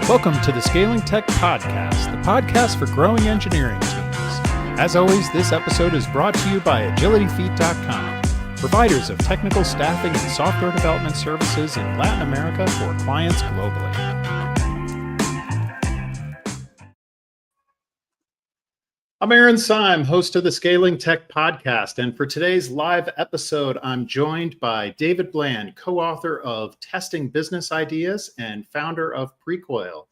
Welcome to the Scaling Tech Podcast, the podcast for growing engineering teams. As always, this episode is brought to you by agilityfeet.com, providers of technical staffing and software development services in Latin America for clients globally. I'm Aaron Syme, host of the Scaling Tech Podcast, and for today's live episode, I'm joined by David Bland, co-author of Testing Business Ideas and founder of Precoil.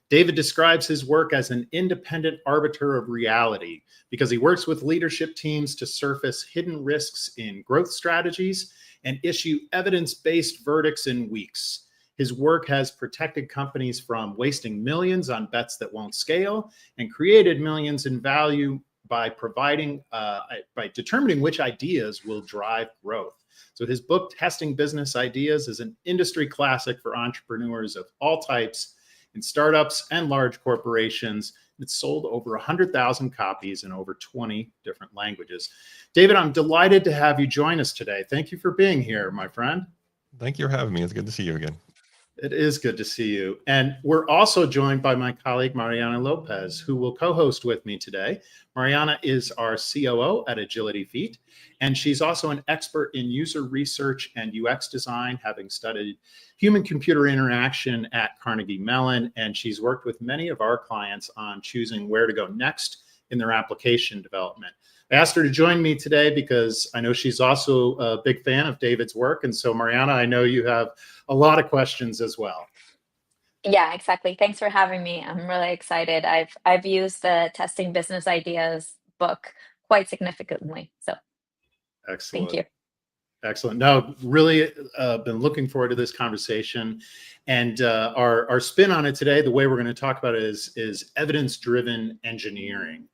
David describes his work as an independent arbiter of reality because he works with leadership teams to surface hidden risks in growth strategies and issue evidence-based verdicts in weeks. His work has protected companies from wasting millions on bets that won't scale and created millions in value by determining which ideas will drive growth. So his book, Testing Business Ideas, is an industry classic for entrepreneurs of all types in startups and large corporations. It's sold over 100,000 copies in over 20 different languages. David, I'm delighted to have you join us today. Thank you for being here, my friend. Thank you for having me. It's good to see you again. It is good to see you. And we're also joined by my colleague, Mariana Lopez, who will co-host with me today. Mariana is our COO at Agility Feet, and she's also an expert in user research and UX design, having studied human-computer interaction at Carnegie Mellon, and she's worked with many of our clients on choosing where to go next in their application development. I asked her to join me today because I know she's also a big fan of David's work. And so, Mariana, I know you have a lot of questions as well. Yeah, exactly. Thanks for having me. I'm really excited. I've used the Testing Business Ideas book quite significantly. So Excellent. Thank you. Excellent. No, really been looking forward to this conversation. And our spin on it today, the way we're going to talk about it is evidence-driven engineering.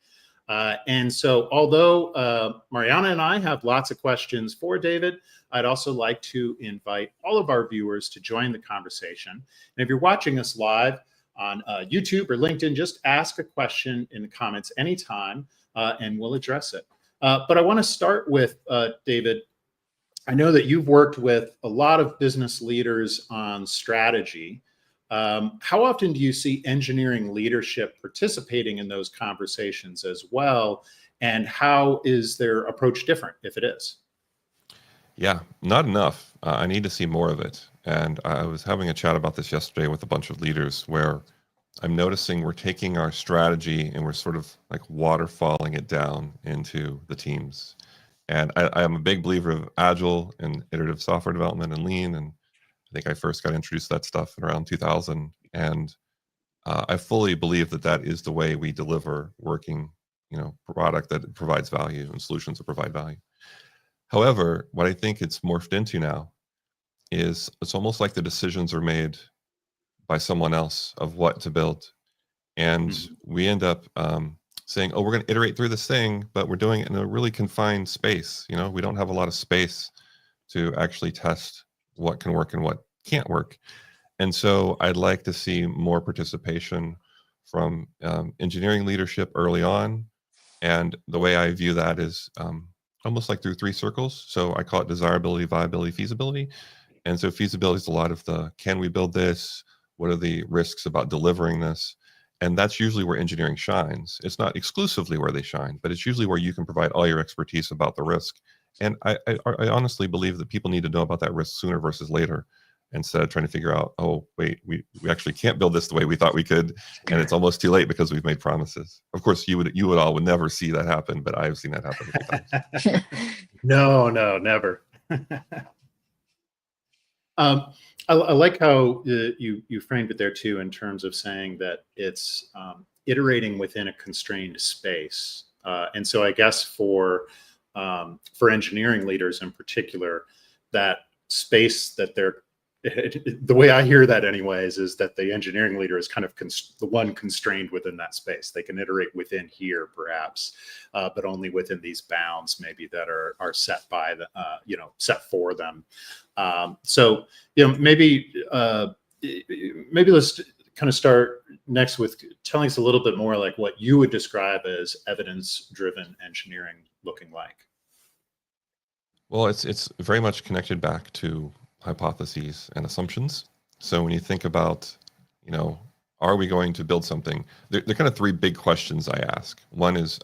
And so although Mariana and I have lots of questions for David, I'd also like to invite all of our viewers to join the conversation. And if you're watching us live on YouTube or LinkedIn, just ask a question in the comments anytime and we'll address it. But I want to start with David. I know that you've worked with a lot of business leaders on strategy. How often do you see engineering leadership participating in those conversations as well? And how is their approach different, if it is? Yeah, not enough. I need to see more of it. And I was having a chat about this yesterday with a bunch of leaders where I'm noticing we're taking our strategy and we're sort of like waterfalling it down into the teams. And I am a big believer of agile and iterative software development and lean. And I think I first got introduced to that stuff in around 2000. And I fully believe that that is the way we deliver working, product that provides value and solutions that provide value. However, what I think it's morphed into now is it's almost like the decisions are made by someone else of what to build. And we end up saying, oh, we're going to iterate through this thing, but we're doing it in a really confined space. We don't have a lot of space to actually test what can work and what can't work. And so I'd like to see more participation from engineering leadership early on. And the way I view that is almost like through three circles. So I call it desirability, viability, feasibility. And so feasibility is a lot of the, can we build this? What are the risks about delivering this? And that's usually where engineering shines. It's not exclusively where they shine, but it's usually where you can provide all your expertise about the risk. And I honestly believe that people need to know about that risk sooner versus later, instead of trying to figure out, oh, wait, we actually can't build this the way we thought we could, and it's almost too late because we've made promises. Of course, you would never see that happen, but I've seen that happen a few times. No, never. I like how you framed it there too, in terms of saying that it's iterating within a constrained space. And so I guess for engineering leaders in particular, that space that they're, the way I hear that anyways, is that the engineering leader is kind of the one constrained within that space. They can iterate within here perhaps, but only within these bounds maybe that are set by the, set for them. So, maybe let's kind of start next with telling us a little bit more like what you would describe as evidence-driven engineering looking like. Well, it's very much connected back to hypotheses and assumptions. So when you think about, are we going to build something? There are kind of three big questions I ask. One is,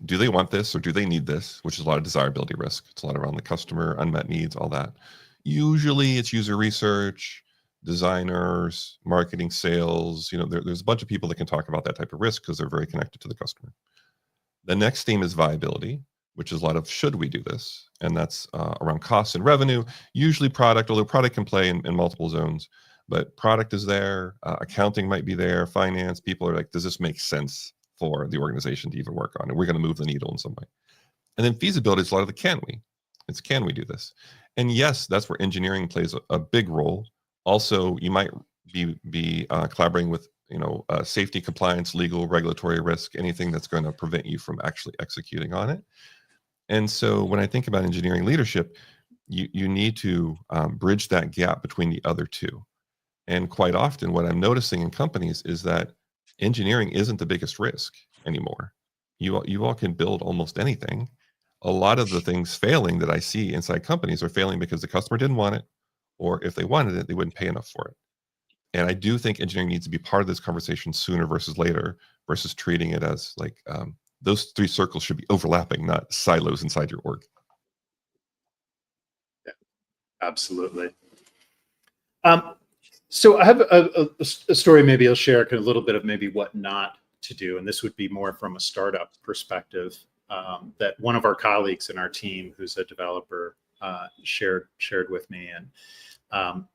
do they want this or do they need this? Which is a lot of desirability risk. It's a lot around the customer, unmet needs, all that. Usually it's user research, designers, marketing, sales. There's a bunch of people that can talk about that type of risk because they're very connected to the customer. The next theme is viability, which is a lot of should we do this? And that's around costs and revenue, usually product, although product can play in multiple zones. But product is there, accounting might be there, finance, people are like, does this make sense for the organization to even work on? And we're going to move the needle in some way. And then feasibility is a lot of the can we. It's can we do this? And yes, that's where engineering plays a big role. Also, you might be collaborating with safety, compliance, legal, regulatory risk, anything that's going to prevent you from actually executing on it. And so when I think about engineering leadership, you need to bridge that gap between the other two. And quite often what I'm noticing in companies is that engineering isn't the biggest risk anymore. You all can build almost anything. A lot of the things failing that I see inside companies are failing because the customer didn't want it, or if they wanted it, they wouldn't pay enough for it. And I do think engineering needs to be part of this conversation sooner versus later, versus treating it as like those three circles should be overlapping, not silos inside your org. Yeah, absolutely. So I have a story maybe I'll share, a little bit of maybe what not to do. And this would be more from a startup perspective that one of our colleagues in our team, who's a developer, shared with me. And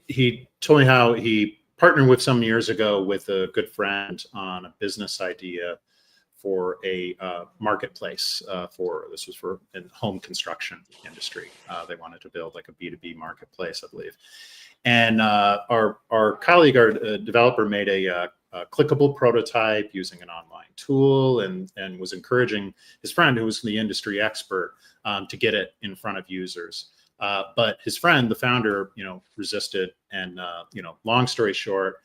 he told me how he partnered with some years ago with a good friend on a business idea for a marketplace this was for in home construction industry. They wanted to build like a B2B marketplace, I believe. And our colleague, our developer, made a clickable prototype using an online tool, and was encouraging his friend, who was the industry expert, to get it in front of users. But his friend, the founder, resisted. And long story short,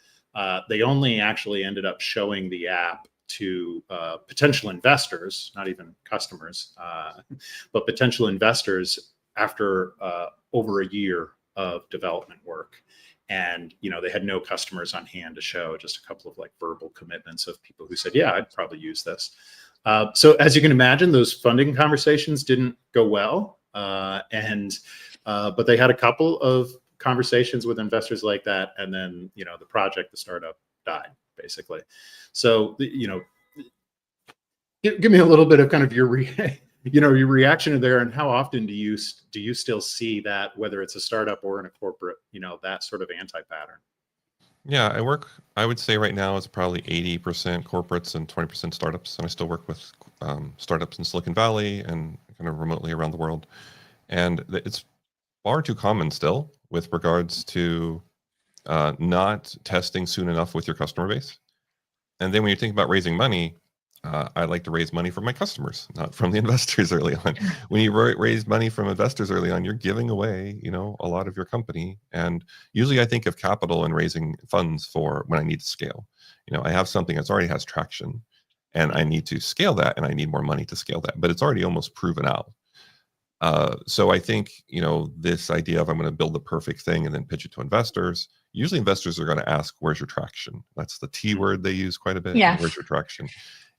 they only actually ended up showing the app to potential investors, not even customers, but potential investors after over a year of development work. And they had no customers on hand to show, just a couple of like verbal commitments of people who said, yeah, I'd probably use this. So as you can imagine, those funding conversations didn't go well. But they had a couple of conversations with investors like that. And then, the project, the startup, died, basically. So, give me a little bit of kind of your reaction to there, and how often do you still see that, whether it's a startup or in a corporate, that sort of anti-pattern? Yeah, I would say right now it's probably 80% corporates and 20% startups. And I still work with startups in Silicon Valley and kind of remotely around the world. And it's far too common still with regards to not testing soon enough with your customer base. And then when you think about raising money, I like to raise money from my customers, not from the investors early on. When you raise money from investors early on, you're giving away, a lot of your company. And usually I think of capital and raising funds for when I need to scale. I have something that's already has traction and I need to scale that, and I need more money to scale that, but it's already almost proven out. So I think, this idea of I'm going to build the perfect thing and then pitch it to investors, usually investors are going to ask, where's your traction? That's the T word they use quite a bit. Yeah. Where's your traction?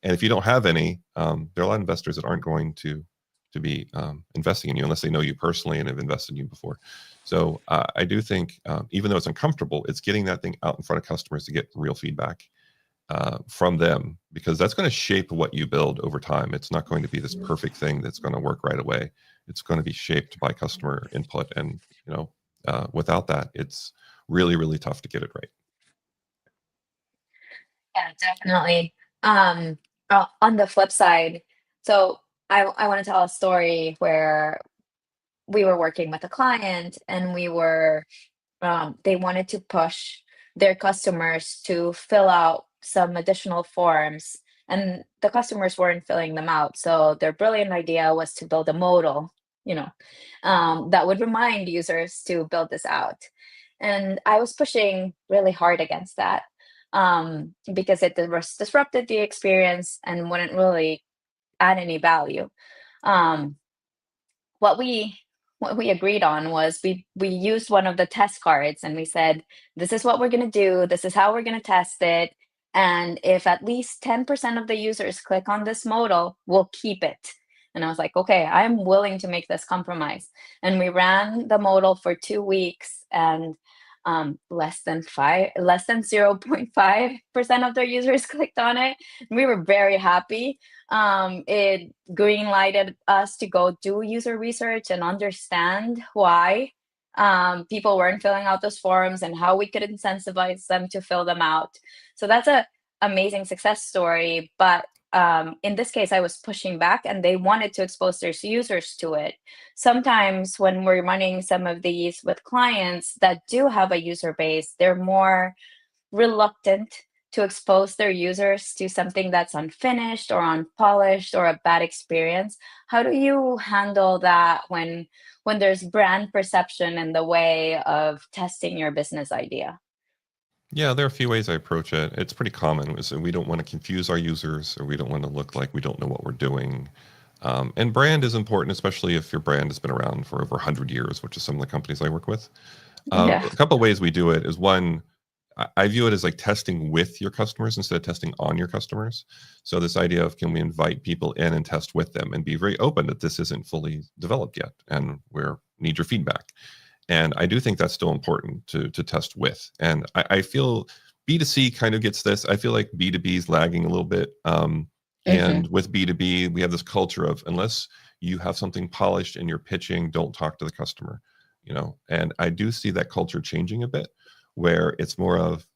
And if you don't have any, there are a lot of investors that aren't going to be investing in you unless they know you personally and have invested in you before. So I do think, even though it's uncomfortable, it's getting that thing out in front of customers to get real feedback from them, because that's going to shape what you build over time. It's not going to be this perfect thing that's going to work right away. It's going to be shaped by customer input. And, without that, it's really, really tough to get it right. Yeah, definitely. On the flip side, so I want to tell a story where we were working with a client, and they wanted to push their customers to fill out some additional forms, and the customers weren't filling them out. So their brilliant idea was to build a modal, that would remind users to build this out. And I was pushing really hard against that, because it disrupted the experience and wouldn't really add any value. What we what we agreed on was we used one of the test cards and we said, this is what we're going to do, this is how we're going to test it, and if at least 10% of the users click on this modal, we'll keep it. And I was like, okay, I'm willing to make this compromise. And we ran the modal for 2 weeks, and less than 0.5% of their users clicked on it. We were very happy. It green lighted us to go do user research and understand why people weren't filling out those forms and how we could incentivize them to fill them out. So that's a amazing success story. But in this case, I was pushing back and they wanted to expose their users to it. Sometimes when we're running some of these with clients that do have a user base, they're more reluctant to expose their users to something that's unfinished or unpolished or a bad experience. How do you handle that when there's brand perception in the way of testing your business idea? Yeah, there are a few ways I approach it. It's pretty common. So we don't want to confuse our users, or we don't want to look like we don't know what we're doing. And brand is important, especially if your brand has been around for over 100 years, which is some of the companies I work with. Yeah. A couple of ways we do it is, one, I view it as like testing with your customers instead of testing on your customers. So this idea of, can we invite people in and test with them and be very open that this isn't fully developed yet and we need your feedback. And I do think that's still important to test with. And I feel B2C kind of gets this. I feel like B2B is lagging a little bit. And with B2B, we have this culture of, unless you have something polished and you're pitching, don't talk to the customer, And I do see that culture changing a bit, where it's more of,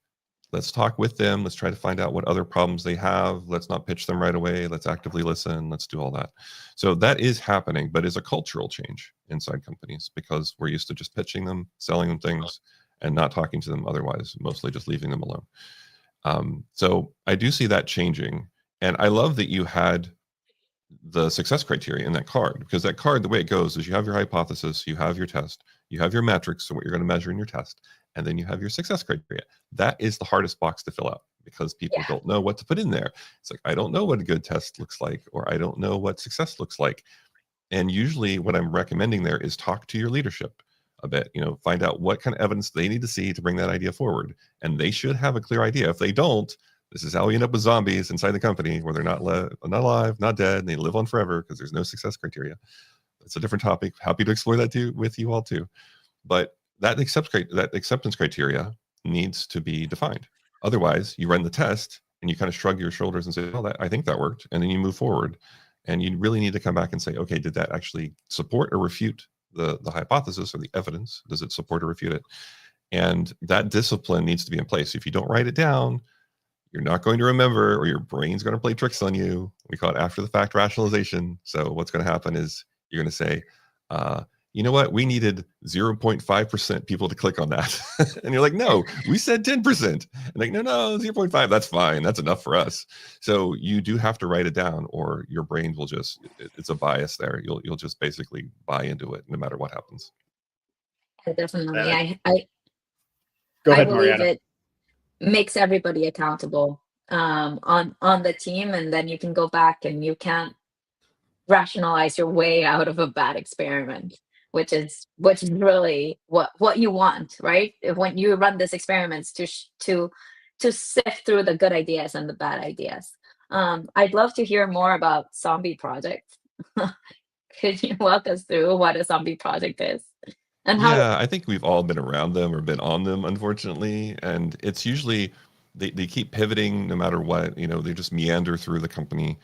let's talk with them. Let's try to find out what other problems they have. Let's not pitch them right away. Let's actively listen. Let's do all that. So that is happening, but it's a cultural change inside companies, because we're used to just pitching them, selling them things, and not talking to them otherwise, mostly just leaving them alone. So I do see that changing. And I love that you had the success criteria in that card, because that card, the way it goes is, you have your hypothesis, you have your test, you have your metrics, so what you're going to measure in your test, and then you have your success criteria. That is the hardest box to fill out, because people don't know what to put in there. It's like, I don't know what a good test looks like, or I don't know what success looks like. And usually what I'm recommending there is talk to your leadership a bit, find out what kind of evidence they need to see to bring that idea forward. And they should have a clear idea. If they don't, this is how we end up with zombies inside the company, where they're not alive, not dead, and they live on forever because there's no success criteria. That's a different topic. Happy to explore that with you all too. But that acceptance criteria needs to be defined. Otherwise, you run the test and you kind of shrug your shoulders and say, well, I think that worked. And then you move forward. And you really need to come back and say, okay, did that actually support or refute the hypothesis or the evidence? Does it support or refute it? And that discipline needs to be in place. If you don't write it down, you're not going to remember, or your brain's going to play tricks on you. We call it after the fact rationalization. So what's going to happen is, you're going to say, you know what? We needed 0.5% people to click on that. And you're like, no, we said 10%. And like, no, 0.5, that's fine. That's enough for us. So you do have to write it down, or your brain will it's a bias there. You'll just basically buy into it no matter what happens. Definitely. Go ahead, believe Mariana. it makes everybody accountable on the team, and then you can go back and you can't rationalize your way out of a bad experiment, which is really what you want, right? When you run these experiments to sift through the good ideas and the bad ideas. I'd love to hear more about zombie projects. Could you walk us through what a zombie project is? And how? Yeah, I think we've all been around them or been on them, unfortunately. And it's usually, they keep pivoting no matter what, they just meander through the company.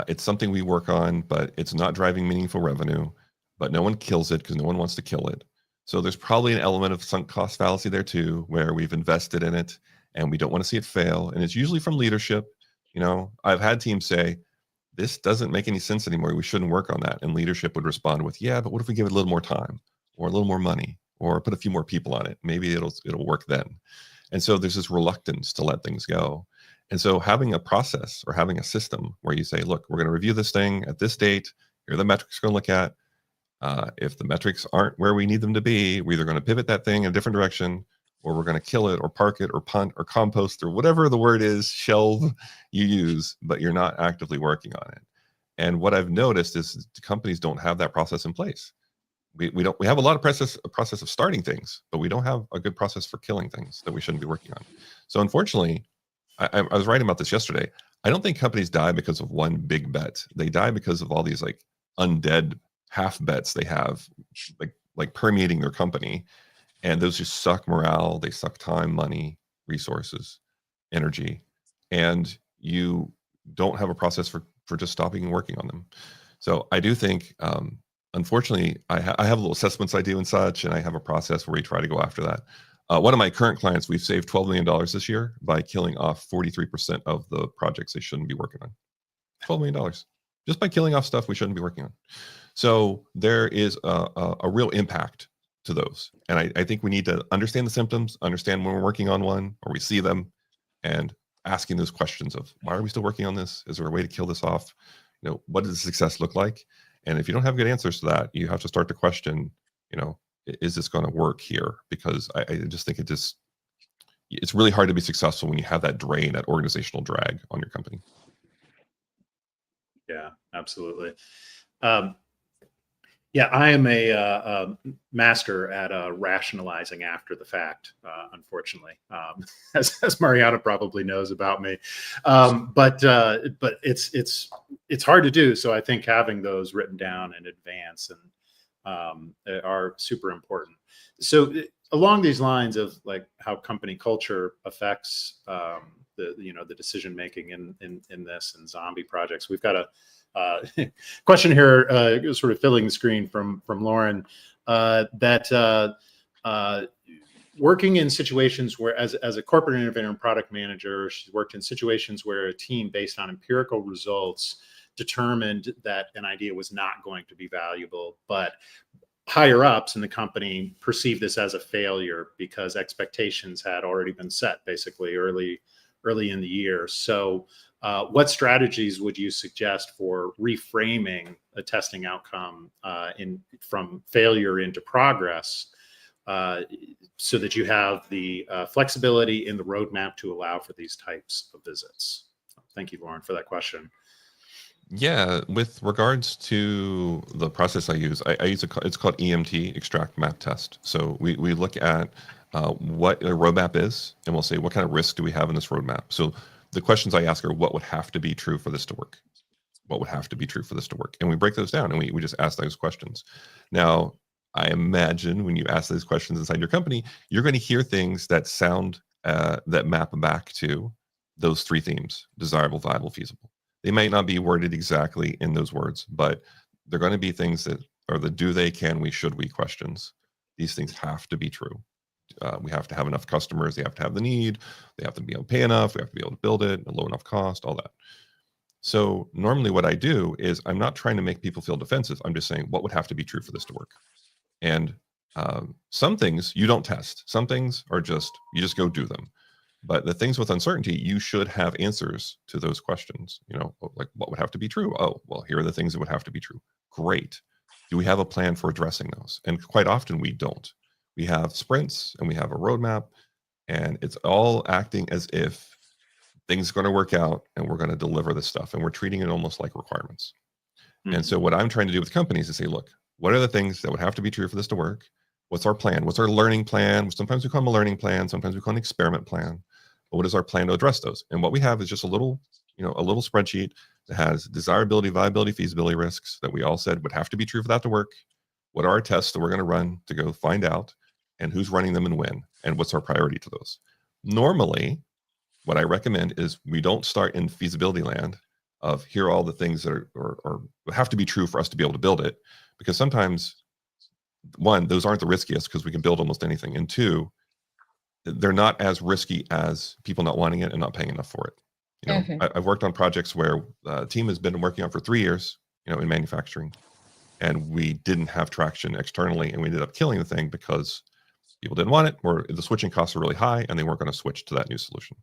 It's something we work on, but it's not driving meaningful revenue, but no one kills it because no one wants to kill it. So there's probably an element of sunk cost fallacy there too, where we've invested in it and we don't want to see it fail. And it's usually from leadership. I've had teams say, this doesn't make any sense anymore, we shouldn't work on that. And leadership would respond with, yeah, but what if we give it a little more time, or a little more money, or put a few more people on it? Maybe it'll work then. And so there's this reluctance to let things go. And so having a process or having a system where you say, look, we're going to review this thing at this date. Here are the metrics we're going to look at. If the metrics aren't where we need them to be, we're either going to pivot that thing in a different direction, or we're going to kill it or park it or punt or compost or whatever the word is, shelve you use, but you're not actively working on it. And what I've noticed is companies don't have that process in place. we have a lot of a process of starting things, but we don't have a good process for killing things that we shouldn't be working on. So unfortunately, I was writing about this yesterday. I don't think companies die because of one big bet. They die because of all these like undead half bets they have, like permeating their company, and those just suck morale. They suck time, money, resources, energy, and you don't have a process for just stopping and working on them. So I do think, unfortunately, I have little assessments I do and such, and I have a process where we try to go after that. One of my current clients, we've saved $12 million this year by killing off 43% of the projects they shouldn't be working on. $12 million just by killing off stuff we shouldn't be working on. So there is a real impact to those. And I think we need to understand the symptoms, understand when we're working on one or we see them, and asking those questions of, why are we still working on this? Is there a way to kill this off? What does success look like? And if you don't have good answers to that, you have to start to question, is this going to work here? Because I just think it's really hard to be successful when you have that drain, that organizational drag on your company. Yeah, absolutely. Yeah, I am a master at rationalizing after the fact, unfortunately, as Mariana probably knows about me. But it's hard to do. So I think having those written down in advance and are super important. So along these lines of like how company culture affects the decision making in this and zombie projects, we've got a question here, sort of filling the screen from Lauren, that working in situations where, as a corporate innovator and product manager, she's worked in situations where a team, based on empirical results, determined that an idea was not going to be valuable, but higher ups in the company perceived this as a failure because expectations had already been set basically early in the year. So what strategies would you suggest for reframing a testing outcome from failure into progress, so that you have the flexibility in the roadmap to allow for these types of visits? Thank you, Lauren, for that question. Yeah, with regards to the process I use it's called EMT, extract, map, test. So we look at what a roadmap is, and we'll say, what kind of risk do we have in this roadmap? So the questions I ask are, what would have to be true for this to work? What would have to be true for this to work? And we break those down, and we just ask those questions. Now, I imagine when you ask those questions inside your company, you're going to hear things that sound, that map back to those three themes: desirable, viable, feasible. They might not be worded exactly in those words, but they're going to be things that are the do they, can we, should we questions. These things have to be true. We have to have enough customers. They have to have the need. They have to be able to pay enough. We have to be able to build it at a low enough cost, all that. So normally what I do is I'm not trying to make people feel defensive. I'm just saying, what would have to be true for this to work? And some things you don't test. Some things are you just go do them. But the things with uncertainty, you should have answers to those questions. Like, what would have to be true? Oh, well, here are the things that would have to be true. Great. Do we have a plan for addressing those? And quite often we don't. We have sprints and we have a roadmap, and it's all acting as if things are going to work out and we're going to deliver this stuff, and we're treating it almost like requirements. Mm-hmm. And so what I'm trying to do with companies is say, look, what are the things that would have to be true for this to work? What's our plan? What's our learning plan? Sometimes we call them a learning plan. Sometimes we call it an experiment plan. But what is our plan to address those? And what we have is just a little spreadsheet that has desirability, viability, feasibility risks that we all said would have to be true for that to work. What are our tests that we're going to run to go find out, and who's running them and when, and what's our priority to those? Normally, what I recommend is we don't start in feasibility land of here are all the things that are have to be true for us to be able to build it, because sometimes, one, those aren't the riskiest because we can build almost anything, and two, they're not as risky as people not wanting it and not paying enough for it. Mm-hmm. I've worked on projects where a team has been working on for 3 years, in manufacturing, and we didn't have traction externally, and we ended up killing the thing because people didn't want it, or the switching costs are really high, and they weren't going to switch to that new solution.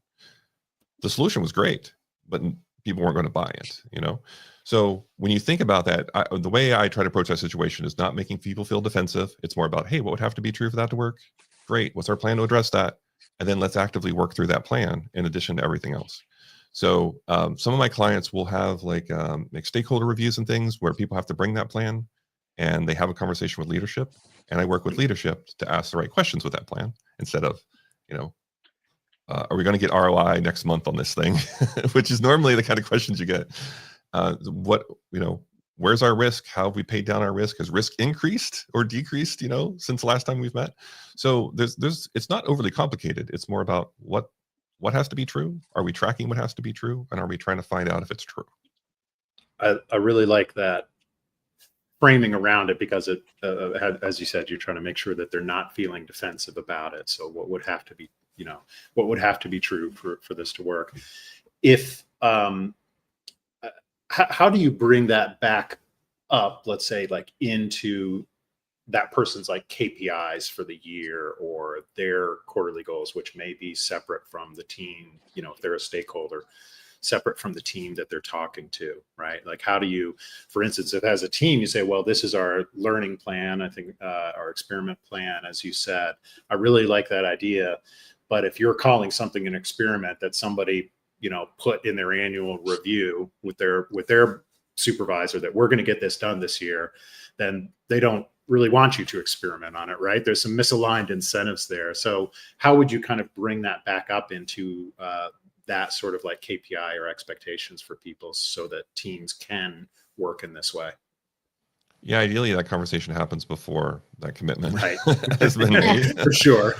The solution was great, but people weren't going to buy it. So when you think about that, the way I try to approach that situation is not making people feel defensive. It's more about, hey, what would have to be true for that to work? Great. What's our plan to address that? And then let's actively work through that plan in addition to everything else. So some of my clients will have like stakeholder reviews and things where people have to bring that plan. and they have a conversation with leadership, and I work with leadership to ask the right questions with that plan instead of, are we going to get ROI next month on this thing, which is normally the kind of questions you get. Where's our risk? How have we paid down our risk? Has risk increased or decreased, since the last time we've met? So it's not overly complicated. It's more about what has to be true. Are we tracking what has to be true? And are we trying to find out if it's true? I really like that framing around it, because it, as you said, you're trying to make sure that they're not feeling defensive about it. So what would have to be, what would have to be true for this to work? If, how do you bring that back up, let's say, like into that person's like KPIs for the year or their quarterly goals, which may be separate from the team, if they're a stakeholder, separate from the team that they're talking to, right? Like, how do you, for instance, if as a team you say, well, this is our learning plan, I think our experiment plan, as you said, I really like that idea. But if you're calling something an experiment that somebody, put in their annual review with their supervisor that we're going to get this done this year, then they don't really want you to experiment on it, right? There's some misaligned incentives there. So how would you kind of bring that back up into that sort of like KPI or expectations for people so that teams can work in this way? Yeah, ideally that conversation happens before that commitment Right. has been made. For sure.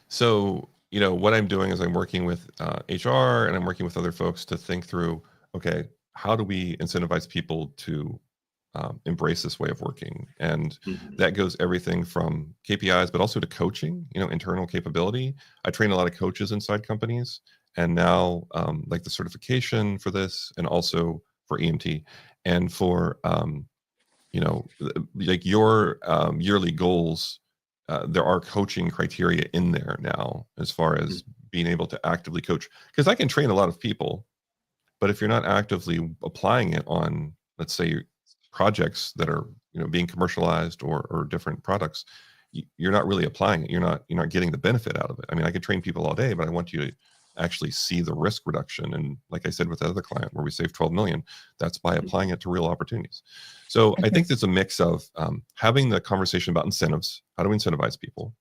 So, what I'm doing is I'm working with HR and I'm working with other folks to think through, okay, how do we incentivize people to embrace this way of working? And that goes everything from KPIs, but also to coaching, internal capability. I train a lot of coaches inside companies, and now like the certification for this, and also for EMT, and for, like your yearly goals. There are coaching criteria in there now as far as being able to actively coach, because I can train a lot of people, but if you're not actively applying it on, let's say, projects that are being commercialized or different products, you're not really applying it. You're not getting the benefit out of it. I mean, I could train people all day, but I want you to actually see the risk reduction. And like I said with the other client where we saved 12 million, that's by applying it to real opportunities. So I think there's a mix of having the conversation about incentives. How do we incentivize people?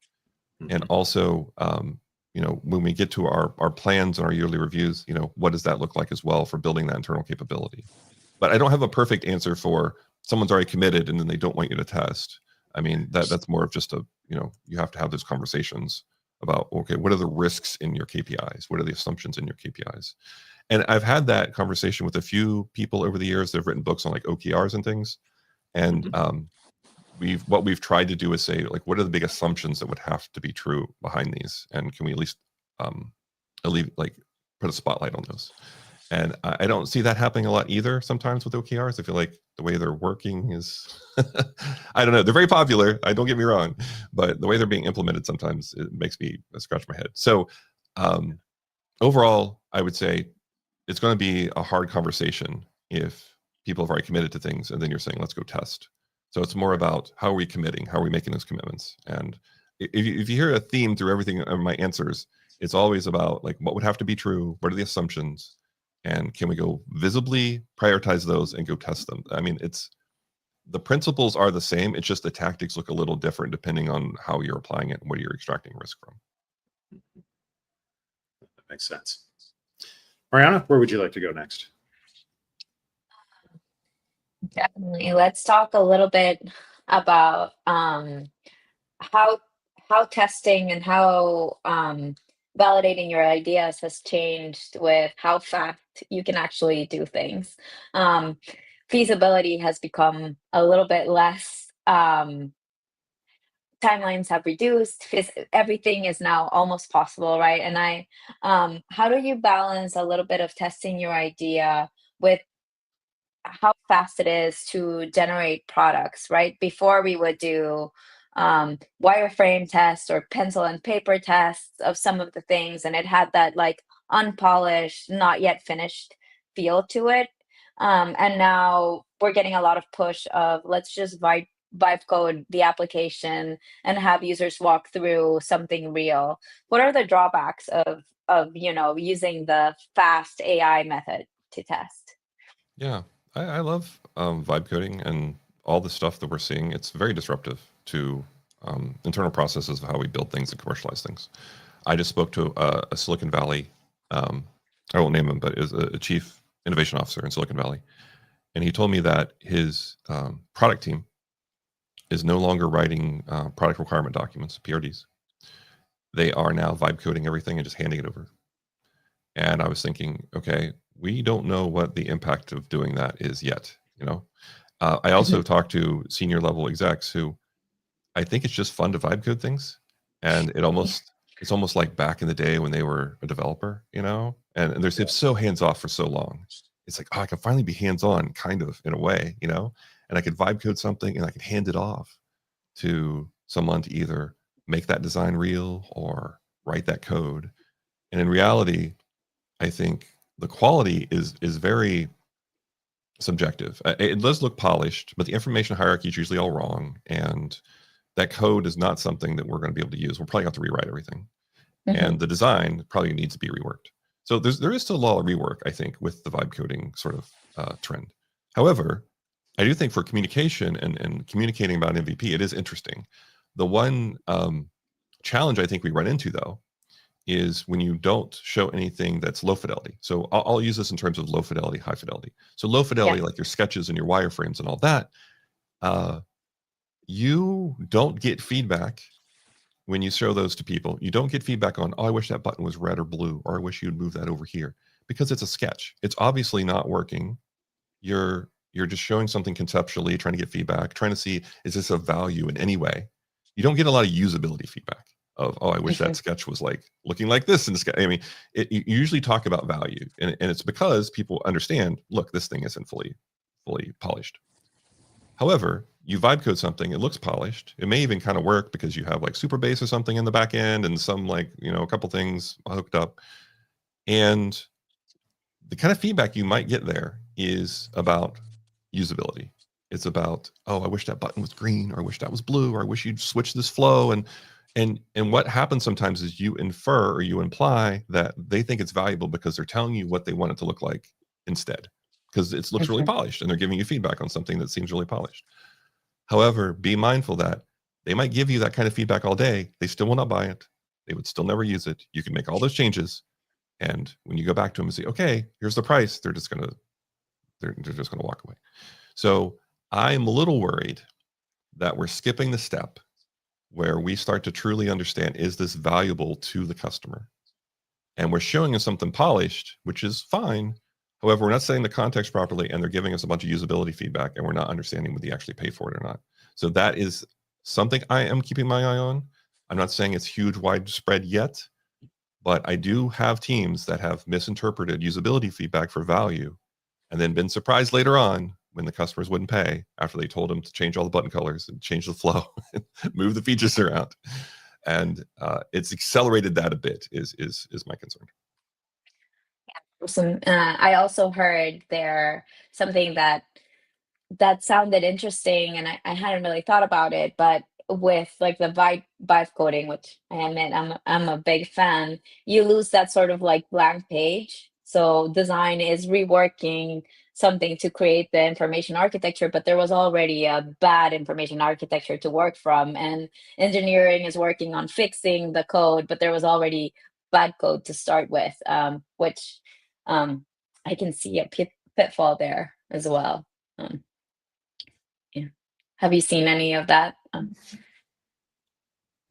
And also, when we get to our plans and our yearly reviews, what does that look like as well for building that internal capability? But I don't have a perfect answer for someone's already committed and then they don't want you to test. I mean, that's more of just you have to have those conversations about, okay, what are the risks in your KPIs? What are the assumptions in your KPIs? And I've had that conversation with a few people over the years that have written books on like OKRs and things. And what we've tried to do is say, like, what are the big assumptions that would have to be true behind these? And can we at least put a spotlight on those? And I don't see that happening a lot either sometimes with OKRs. I feel like the way they're working is, I don't know, they're very popular, don't get me wrong, but the way they're being implemented sometimes, it makes me scratch my head. So overall, I would say it's going to be a hard conversation if people have already committed to things and then you're saying, let's go test. So it's more about how are we committing? How are we making those commitments? And if you hear a theme through everything of my answers, it's always about like, what would have to be true? What are the assumptions? And can we go visibly prioritize those and go test them? I mean, the principles are the same. It's just the tactics look a little different depending on how you're applying it and what you're extracting risk from. That makes sense. Mariana, where would you like to go next? Definitely. Let's talk a little bit about how testing and how validating your ideas has changed with how fast you can actually do things. Feasibility has become a little bit less. Timelines have reduced. Everything is now almost possible, right? And how do you balance a little bit of testing your idea with how fast it is to generate products, right? Before we would do wireframe tests or pencil and paper tests of some of the things, and it had that like unpolished, not yet finished feel to it. And now we're getting a lot of push of let's just vibe code the application and have users walk through something real. What are the drawbacks of using the fast AI method to test? Yeah, I love vibe coding, and all the stuff that we're seeing, it's very disruptive to internal processes of how we build things and commercialize things. I just spoke to a Silicon Valley, I won't name him, but is a chief innovation officer in Silicon Valley. And he told me that his product team is no longer writing product requirement documents, PRDs. They are now vibe coding everything and just handing it over. And I was thinking, okay, we don't know what the impact of doing that is yet. I also talked to senior level execs who I think it's just fun to vibe code things, and it's almost like back in the day when they were a developer, and it's so hands off for so long. It's like, oh, I can finally be hands on, kind of in a way, and I could vibe code something and I could hand it off to someone to either make that design real or write that code. And in reality, I think the quality is very subjective. It does look polished, but the information hierarchy is usually all wrong, and that code is not something that we're going to be able to use. We'll probably have to rewrite everything, and the design probably needs to be reworked. So there is still a lot of rework, I think, with the vibe coding sort of trend. However, I do think for communication and communicating about MVP, it is interesting. The one challenge I think we run into, though, is when you don't show anything that's low fidelity. So I'll use this in terms of low fidelity, high fidelity. So low fidelity, like your sketches and your wireframes and all that, you don't get feedback when you show those to people. You don't get feedback on, oh, I wish that button was red or blue, or I wish you'd move that over here, because it's a sketch. It's obviously not working. You're just showing something conceptually, trying to get feedback, trying to see, is this of value in any way? You don't get a lot of usability feedback of, oh, I wish that sketch was like looking like this in the sketch. I mean, you usually talk about value, and it's because people understand, look, this thing isn't fully polished. However, you vibe code something, it looks polished. It may even kind of work because you have like super base or something in the back end and some like, a couple things hooked up. And the kind of feedback you might get there is about usability. It's about, oh, I wish that button was green, or I wish that was blue, or I wish you'd switch this flow. And what happens sometimes is you infer or you imply that they think it's valuable because they're telling you what they want it to look like instead, because it looks really polished and they're giving you feedback on something that seems really polished. However, be mindful that they might give you that kind of feedback all day. They still will not buy it. They would still never use it. You can make all those changes, and when you go back to them and say, okay, here's the price, they're just gonna walk away. So I'm a little worried that we're skipping the step where we start to truly understand, is this valuable to the customer? And we're showing them something polished, which is fine. However, we're not setting the context properly, and they're giving us a bunch of usability feedback, and we're not understanding whether they actually pay for it or not. So that is something I am keeping my eye on. I'm not saying it's huge, widespread yet, but I do have teams that have misinterpreted usability feedback for value and then been surprised later on when the customers wouldn't pay after they told them to change all the button colors and change the flow and move the features around. And it's accelerated that a bit is my concern. Awesome. I also heard there something that sounded interesting, and I hadn't really thought about it, but with like the vibe coding, which I admit I'm a big fan, you lose that sort of like blank page. So design is reworking something to create the information architecture, but there was already a bad information architecture to work from, and engineering is working on fixing the code, but there was already bad code to start with, which I can see a pitfall there as well. Yeah. Have you seen any of that? I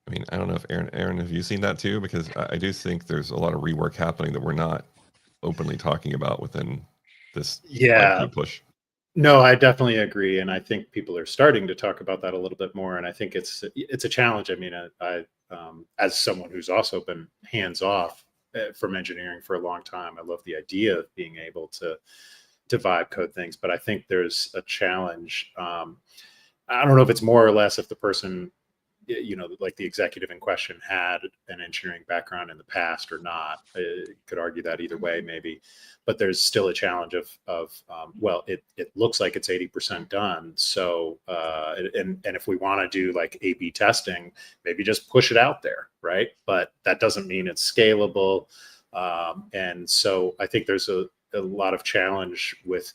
mean, I don't know if Aaron, have you seen that too? Because I do think there's a lot of rework happening that we're not openly talking about within this code push. No, I definitely agree, and I think people are starting to talk about that a little bit more. And I think it's a challenge. I mean, I as someone who's also been hands off from engineering for a long time, I love the idea of being able to vibe code things, but I think there's a challenge. I don't know if it's more or less if the person, like the executive in question, had an engineering background in the past or not. I could argue that either way, maybe, but there's still a challenge of well, it looks like it's 80% done. So, and if we want to do like A/B testing, maybe just push it out there, right? But that doesn't mean it's scalable. And so I think there's a lot of challenge with.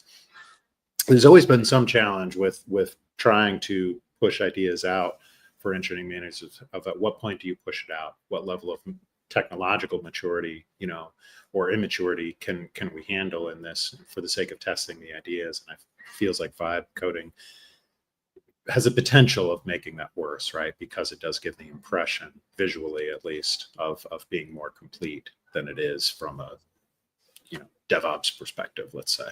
There's always been some challenge with trying to push ideas out for engineering managers of at what point do you push it out? What level of technological maturity, or immaturity can we handle in this for the sake of testing the ideas? And it feels like vibe coding has a potential of making that worse, right? Because it does give the impression, visually at least, of being more complete than it is from a DevOps perspective, let's say.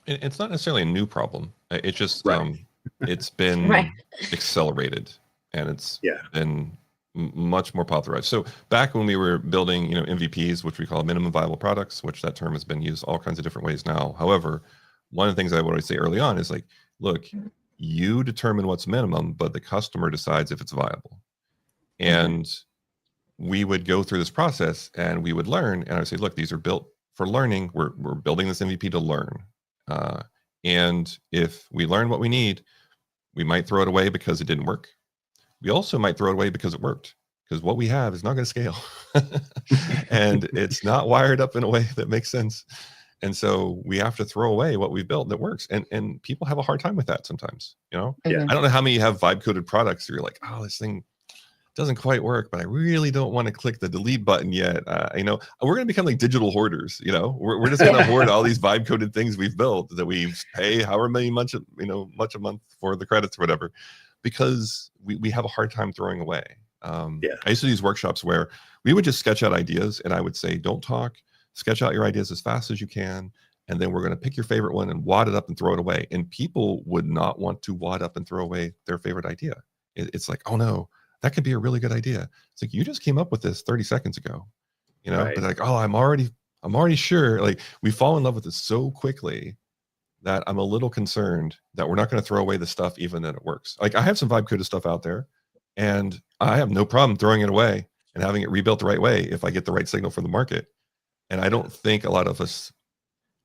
It's not necessarily a new problem. It's just Right. it's been Right. accelerated, and it's Yeah. been much more popularized. So back when we were building, MVPs, which we call minimum viable products, which that term has been used all kinds of different ways now. However, one of the things I would always say early on is like, look, you determine what's minimum, but the customer decides if it's viable. And we would go through this process and we would learn, and I would say, look, these are built for learning. We're building this MVP to learn. And if we learn what we need, we might throw it away because it didn't work. We also might throw it away because it worked, because what we have is not going to scale and it's not wired up in a way that makes sense. And so we have to throw away what we've built that works. And people have a hard time with that sometimes, Yeah. I don't know how many have vibe coded products. You're like, oh, this thing doesn't quite work, but I really don't want to click the delete button yet. We're going to become like digital hoarders. We're just going to hoard all these vibe coded things we've built that we pay however many much a month for the credits or whatever, because we have a hard time throwing away. I used to do these workshops where we would just sketch out ideas, and I would say, don't talk, sketch out your ideas as fast as you can. And then we're going to pick your favorite one and wad it up and throw it away. And people would not want to wad up and throw away their favorite idea. It's like, oh no, that could be a really good idea. It's like, you just came up with this 30 seconds ago, Right. but like, oh, I'm already sure. Like, we fall in love with it so quickly that I'm a little concerned that we're not going to throw away the stuff even then it works. Like, I have some vibe coded stuff out there, and I have no problem throwing it away and having it rebuilt the right way if I get the right signal from the market. And I don't think a lot of us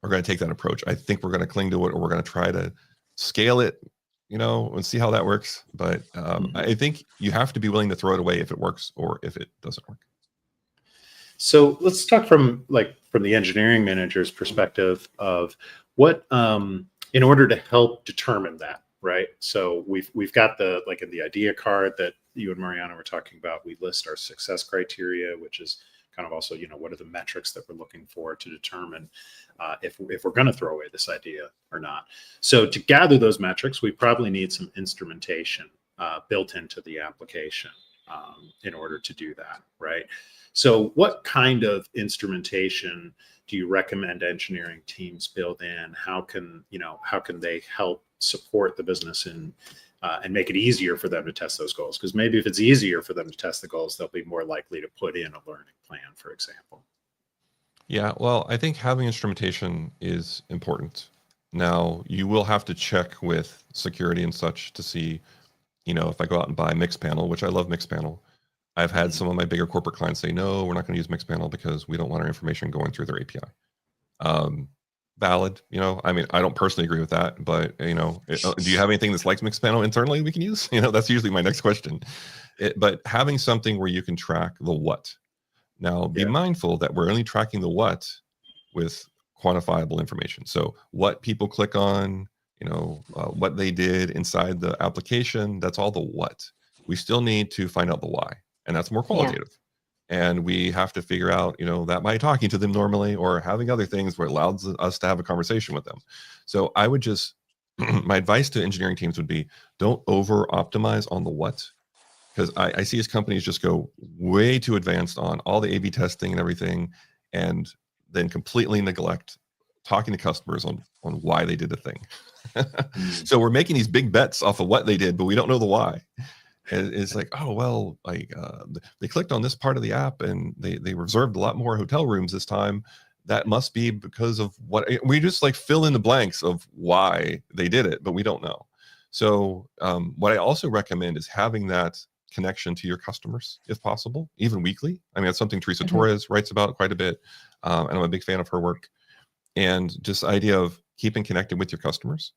are going to take that approach. I think we're going to cling to it, or we're going to try to scale it, and see how that works. But I think you have to be willing to throw it away if it works or if it doesn't work. So let's talk from the engineering manager's perspective of what, in order to help determine that, right? So we've got in the idea card that you and Mariana were talking about, we list our success criteria, which is kind of also, what are the metrics that we're looking for to determine if we're going to throw away this idea or not. So to gather those metrics, we probably need some instrumentation built into the application in order to do that, right? So what kind of instrumentation do you recommend engineering teams build in? How can they help support the business and make it easier for them to test those goals? Because maybe if it's easier for them to test the goals, they'll be more likely to put in a learning plan, for example. Yeah, well, I think having instrumentation is important. Now, you will have to check with security and such to see, if I go out and buy Mixpanel, which I love Mixpanel. I've had some of my bigger corporate clients say, no, we're not going to use Mixpanel because we don't want our information going through their API. Valid, I don't personally agree with that, but do you have anything that's like Mixpanel internally we can use? That's usually my next question. But having something where you can track the what. Now, be mindful that we're only tracking the what with quantifiable information. So what people click on, what they did inside the application, that's all the what. We still need to find out the why, and that's more qualitative. And we have to figure out, that by talking to them normally or having other things where it allows us to have a conversation with them. So I would just, my advice to engineering teams would be, don't over optimize on the what. Because I see as companies just go way too advanced on all the A/B testing and everything, and then completely neglect talking to customers on why they did a thing. So we're making these big bets off of what they did, but we don't know the why. And it's like, oh, well, they clicked on this part of the app and they reserved a lot more hotel rooms this time. That must be because of what we just fill in the blanks of why they did it, but we don't know. So what I also recommend is having that connection to your customers, if possible, even weekly. That's something Teresa Torres writes about quite a bit. And I'm a big fan of her work. And just the idea of keeping connected with your customers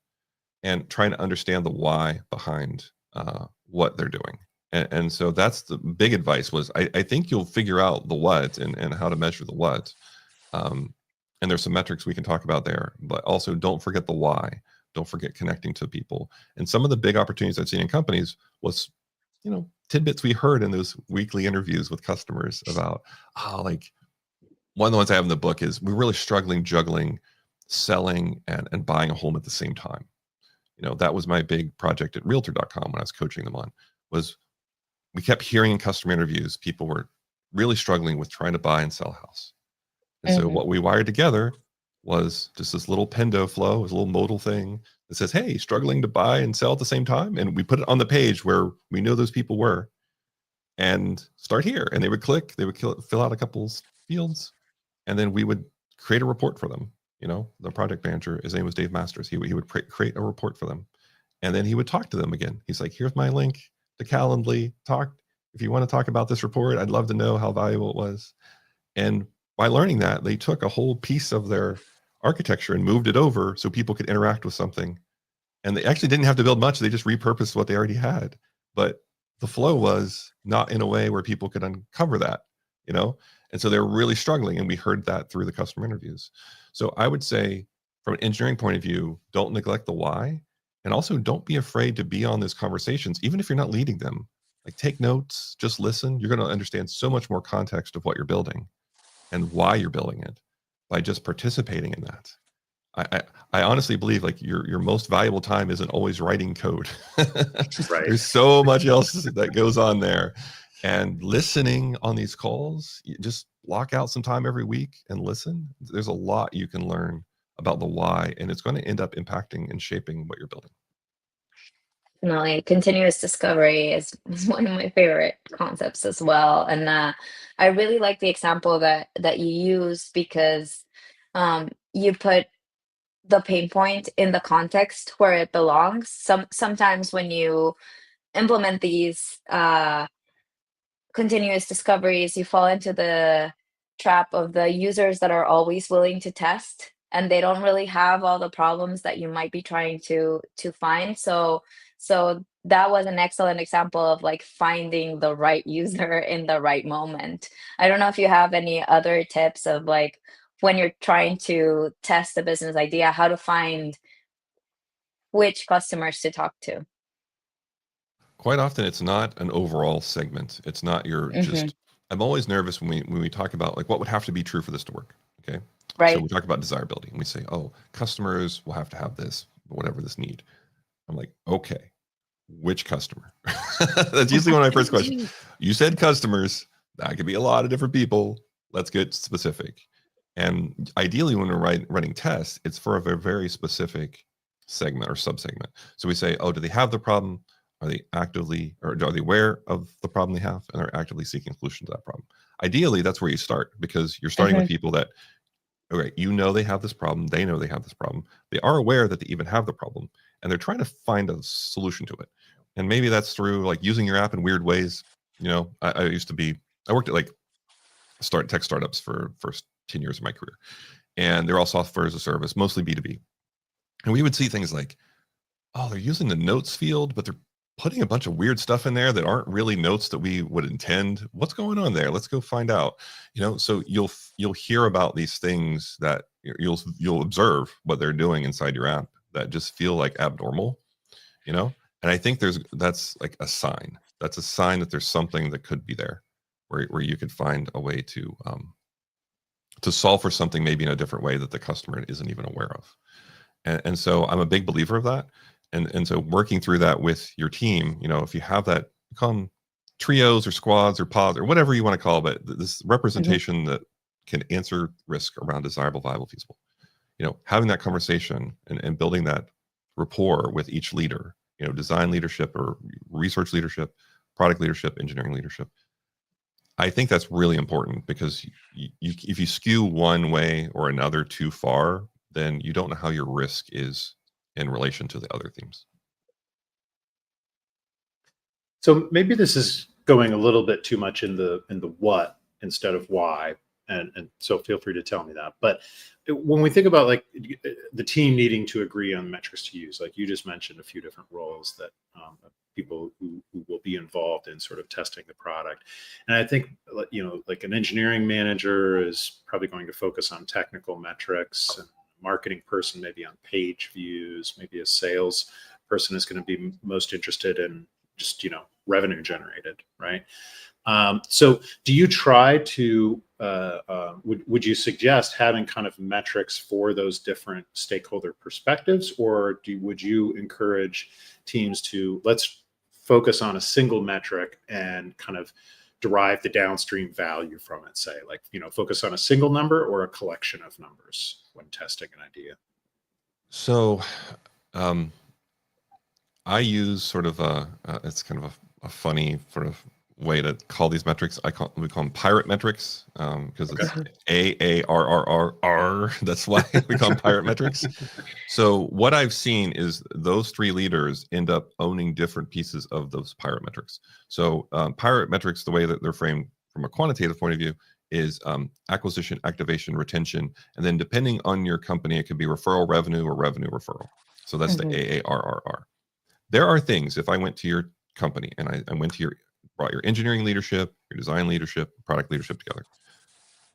and trying to understand the why behind what they're doing. And so that's the big advice was, I think you'll figure out the what and how to measure the what. And there's some metrics we can talk about there, but also don't forget the why. Don't forget connecting to people. And some of the big opportunities I've seen in companies was, tidbits we heard in those weekly interviews with customers about, like one of the ones I have in the book is we're really struggling juggling selling and buying a home at the same time. That was my big project at realtor.com when I was coaching them on, was we kept hearing in customer interviews, people were really struggling with trying to buy and sell a house. And so what we wired together was just this little Pendo flow, it was a little modal thing that says, hey, struggling to buy and sell at the same time. And we put it on the page where we know those people were, and start here. And they would click, they would fill out a couple fields, and then we would create a report for them. The project manager, his name was Dave Masters. He would create a report for them. And then he would talk to them again. He's like, here's my link to Calendly. If you want to talk about this report, I'd love to know how valuable it was. And by learning that, they took a whole piece of their architecture and moved it over so people could interact with something. And they actually didn't have to build much. They just repurposed what they already had. But the flow was not in a way where people could uncover that, And so they were really struggling. And we heard that through the customer interviews. So I would say from an engineering point of view, don't neglect the why. And also don't be afraid to be on those conversations, even if you're not leading them. Like take notes, just listen. You're going to understand so much more context of what you're building and why you're building it by just participating in that. I honestly believe like your most valuable time isn't always writing code. Right. There's so much else that goes on there. And listening on these calls, you just block out some time every week and listen. There's a lot you can learn about the why, and it's going to end up impacting and shaping what you're building. Definitely. Continuous discovery is one of my favorite concepts as well. And I really like the example that you use because you put the pain point in the context where it belongs. Sometimes when you implement these continuous discoveries, you fall into the trap of the users that are always willing to test, and they don't really have all the problems that you might be trying to find. So that was an excellent example of like finding the right user in the right moment. I don't know if you have any other tips of like when you're trying to test a business idea, how to find which customers to talk to. Quite often, it's not an overall segment. It's not your just. I'm always nervous when we talk about like what would have to be true for this to work. Okay, so Right. we talk about desirability and we say, oh, customers will have to have this, whatever this need. I'm like, okay, which customer? That's usually one of my first questions. You said customers. That could be a lot of different people. Let's get specific. And ideally, when we're running tests, it's for a very, very specific segment or subsegment. So we say, oh, do they have the problem? Are they actively, or are they aware of the problem they have and are actively seeking a solution to that problem? Ideally, that's where you start because you're starting with people that, okay, they have this problem. They know they have this problem. They are aware that they even have the problem and they're trying to find a solution to it. And maybe that's through like using your app in weird ways. I worked at like tech startups for first 10 years of my career. And they're all software as a service, mostly B2B. And we would see things like, oh, they're using the notes field, but they're putting a bunch of weird stuff in there that aren't really notes that we would intend. What's going on there? Let's go find out. So you'll hear about these things that you'll observe what they're doing inside your app that just feel like abnormal, And I think that's like a sign. That's a sign that there's something that could be there where you could find a way to solve for something maybe in a different way that the customer isn't even aware of. And so I'm a big believer of that. And so working through that with your team, if you have that, you call them trios or squads or pods or whatever you want to call it, but this representation that can answer risk around desirable, viable, feasible, having that conversation and building that rapport with each leader, design leadership or research leadership, product leadership, engineering leadership. I think that's really important because if you skew one way or another too far, then you don't know how your risk is in relation to the other themes. So maybe this is going a little bit too much in the what instead of why, and so feel free to tell me that. But when we think about like the team needing to agree on metrics to use, like you just mentioned a few different roles that people who will be involved in sort of testing the product, and I think like an engineering manager is probably going to focus on technical metrics, and marketing person maybe on page views, maybe a sales person is going to be most interested in just, revenue generated, right? So do you try to, would you suggest having kind of metrics for those different stakeholder perspectives, or would you encourage teams to let's focus on a single metric and kind of derive the downstream value from it, say, like, focus on a single number or a collection of numbers when testing an idea? So I use sort of it's kind of a funny sort of way to call these metrics. We call them pirate metrics because it's AARRR. That's why we call them pirate metrics. So what I've seen is those three leaders end up owning different pieces of those pirate metrics. So pirate metrics, the way that they're framed from a quantitative point of view, is acquisition, activation, retention, and then depending on your company, it could be referral revenue or revenue referral. So that's the AARRR. There are things, if I went to your company and I went to brought your engineering leadership, your design leadership, product leadership together,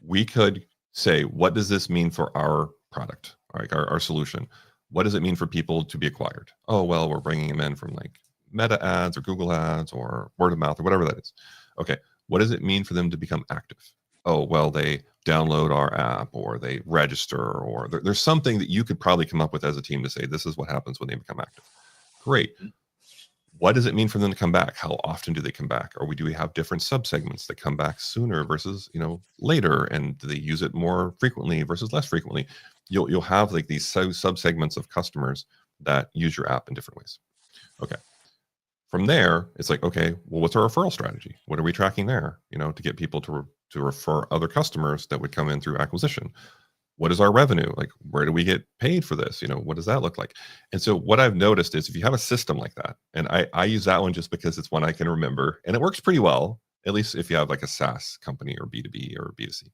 we could say, what does this mean for our product, like our solution? What does it mean for people to be acquired? Oh, well, we're bringing them in from like Meta ads or Google ads or word of mouth or whatever that is. Okay, what does it mean for them to become active? Oh, well, they download our app or they register, or there's something that you could probably come up with as a team to say, this is what happens when they become active. Great. What does it mean for them to come back? How often do they come back? Or do we have different subsegments that come back sooner versus later? And do they use it more frequently versus less frequently? You'll have like these subsegments of customers that use your app in different ways. Okay. From there, it's like, okay, well, what's our referral strategy? What are we tracking there? To get people to refer other customers that would come in through acquisition. What is our revenue? Like, where do we get paid for this? What does that look like? And so what I've noticed is if you have a system like that, and I use that one just because it's one I can remember, and it works pretty well, at least if you have like a SaaS company or B2B or B2C.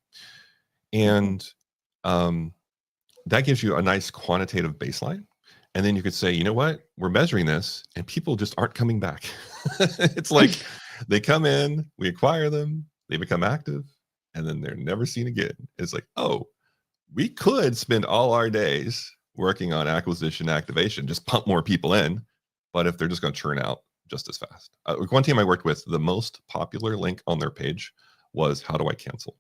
And that gives you a nice quantitative baseline. And then you could say, you know what? We're measuring this and people just aren't coming back. It's like they come in, we acquire them, they become active, and then they're never seen again. It's like, oh, we could spend all our days working on acquisition activation, just pump more people in. But if they're just going to churn out just as fast. One team I worked with, the most popular link on their page was, how do I cancel?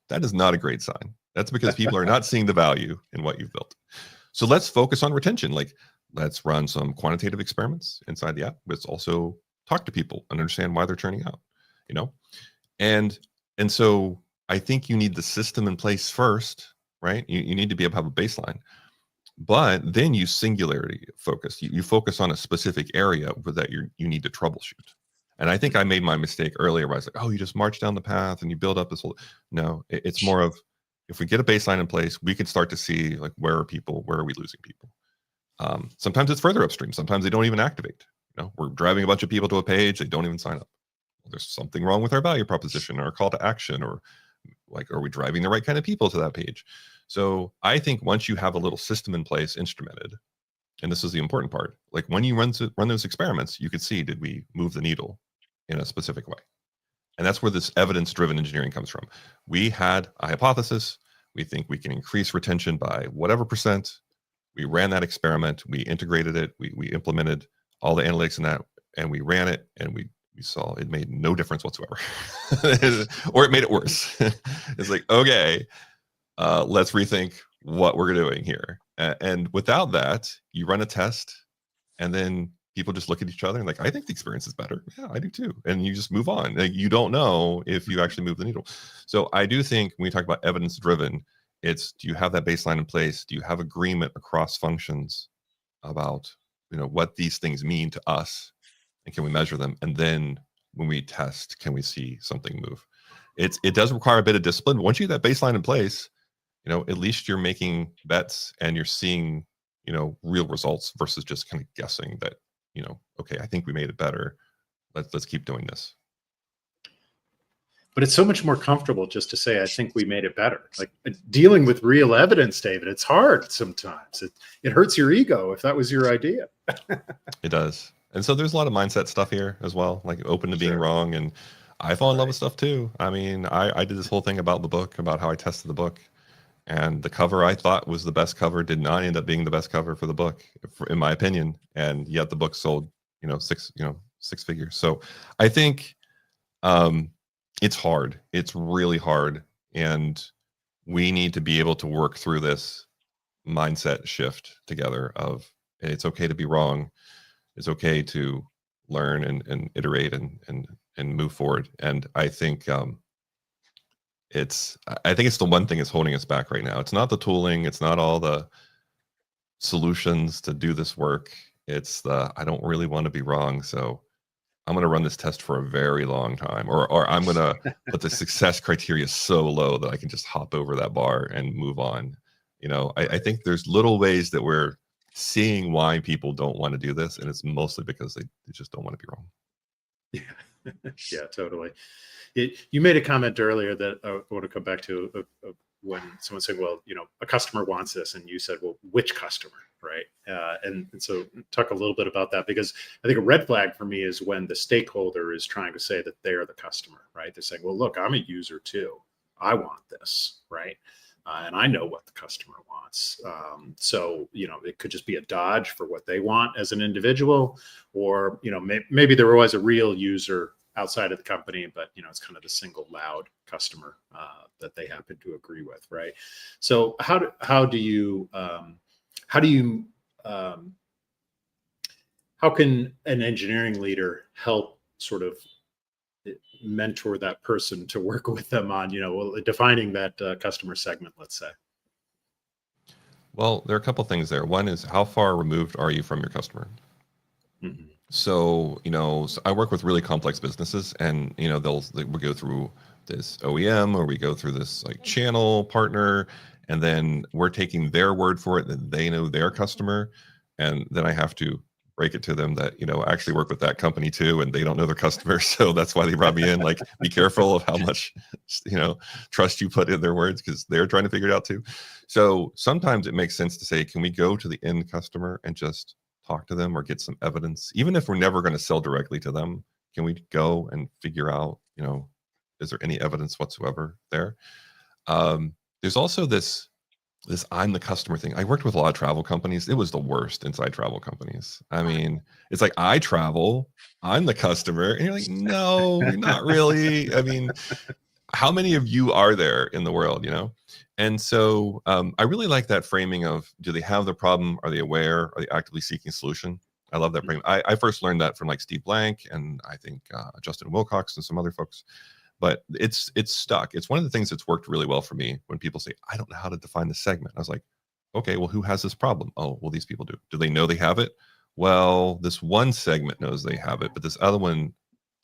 That is not a great sign. That's because people are not seeing the value in what you've built. So let's focus on retention. Like, let's run some quantitative experiments inside the app. Let's also talk to people and understand why they're churning out, And so I think you need the system in place first, right? You need to be able to have a baseline, but then you singularity focus. You focus on a specific area that you need to troubleshoot. And I think I made my mistake earlier where I was like, oh, you just march down the path and you build up this whole. No, it's more of, if we get a baseline in place, we can start to see like, where are we losing people? Sometimes it's further upstream. Sometimes they don't even activate. We're driving a bunch of people to a page, they don't even sign up. Well, there's something wrong with our value proposition or our call to action, or like, are we driving the right kind of people to that page? So I think once you have a little system in place, instrumented, and this is the important part, like when you run those experiments, you could see, did we move the needle in a specific way? And that's where this evidence-driven engineering comes from. We had a hypothesis. We think we can increase retention by whatever percent. We ran that experiment. We integrated it. We implemented all the analytics in that, and we ran it, and we saw it made no difference whatsoever. Or it made it worse. It's like, okay, let's rethink what we're doing here. And without that, you run a test, and then people just look at each other and like, I think the experience is better. Yeah, I do too. And you just move on. Like, you don't know if you actually move the needle. So I do think when we talk about evidence driven, it's, do you have that baseline in place? Do you have agreement across functions about, what these things mean to us, and can we measure them? And then when we test, can we see something move? It does require a bit of discipline, but once you get that baseline in place, at least you're making bets and you're seeing, real results versus just kind of guessing that, okay, I think we made it better. Let's keep doing this. But it's so much more comfortable just to say, I think we made it better. Like, dealing with real evidence, David, it's hard sometimes. It hurts your ego if that was your idea. It does. And so there's a lot of mindset stuff here as well, like open to being wrong. And I fall in love with stuff too. I mean, I did this whole thing about the book, about how I tested the book. And the cover I thought was the best cover did not end up being the best cover for the book, in my opinion. And yet the book sold, six figures. So I think it's hard. It's really hard. And we need to be able to work through this mindset shift together of it's okay to be wrong. It's okay to learn and iterate and move forward. And I think it's the one thing that's holding us back right now. It's not the tooling. It's not all the solutions to do this work. It's I don't really want to be wrong. So I'm going to run this test for a very long time, or I'm going to put the success criteria so low that I can just hop over that bar and move on. I think there's little ways that we're seeing why people don't want to do this. And it's mostly because they just don't want to be wrong. Yeah, yeah, totally. You made a comment earlier that I want to come back to when someone said, well, a customer wants this. And you said, well, which customer, right? And so talk a little bit about that, because I think a red flag for me is when the stakeholder is trying to say that they're the customer, right? They're saying, well, look, I'm a user too. I want this, right? And I know what the customer wants. So, it could just be a dodge for what they want as an individual, or, maybe there was a real user outside of the company, but, it's kind of the single loud customer that they happen to agree with, right? So how can an engineering leader help sort of mentor that person to work with them on, defining that customer segment, let's say? Well, there are a couple things there. One is, how far removed are you from your customer? Mm-hmm. So, so I work with really complex businesses, and, we go through this OEM, or we go through this like channel partner, and then we're taking their word for it that they know their customer. And then I have to break it to them that, I actually work with that company too, and they don't know their customer. So that's why they brought me in. Like, be careful of how much, trust you put in their words, because they're trying to figure it out too. So sometimes it makes sense to say, can we go to the end customer and just talk to them or get some evidence? Even if we're never going to sell directly to them, can we go and figure out, is there any evidence whatsoever there? There's also this I'm the customer thing. I worked with a lot of travel companies. It was the worst inside travel companies. I mean, it's like, I travel, I'm the customer. And you're like, no, you're not really. I mean, how many of you are there in the world, And so I really like that framing of, do they have the problem? Are they aware? Are they actively seeking a solution? I love that frame. I first learned that from like Steve Blank, and I think Justin Wilcox and some other folks. But it's stuck. It's one of the things that's worked really well for me when people say, I don't know how to define the segment. I was like, okay, well, who has this problem? Oh, well, these people do. Do they know they have it? Well, this one segment knows they have it, but this other one,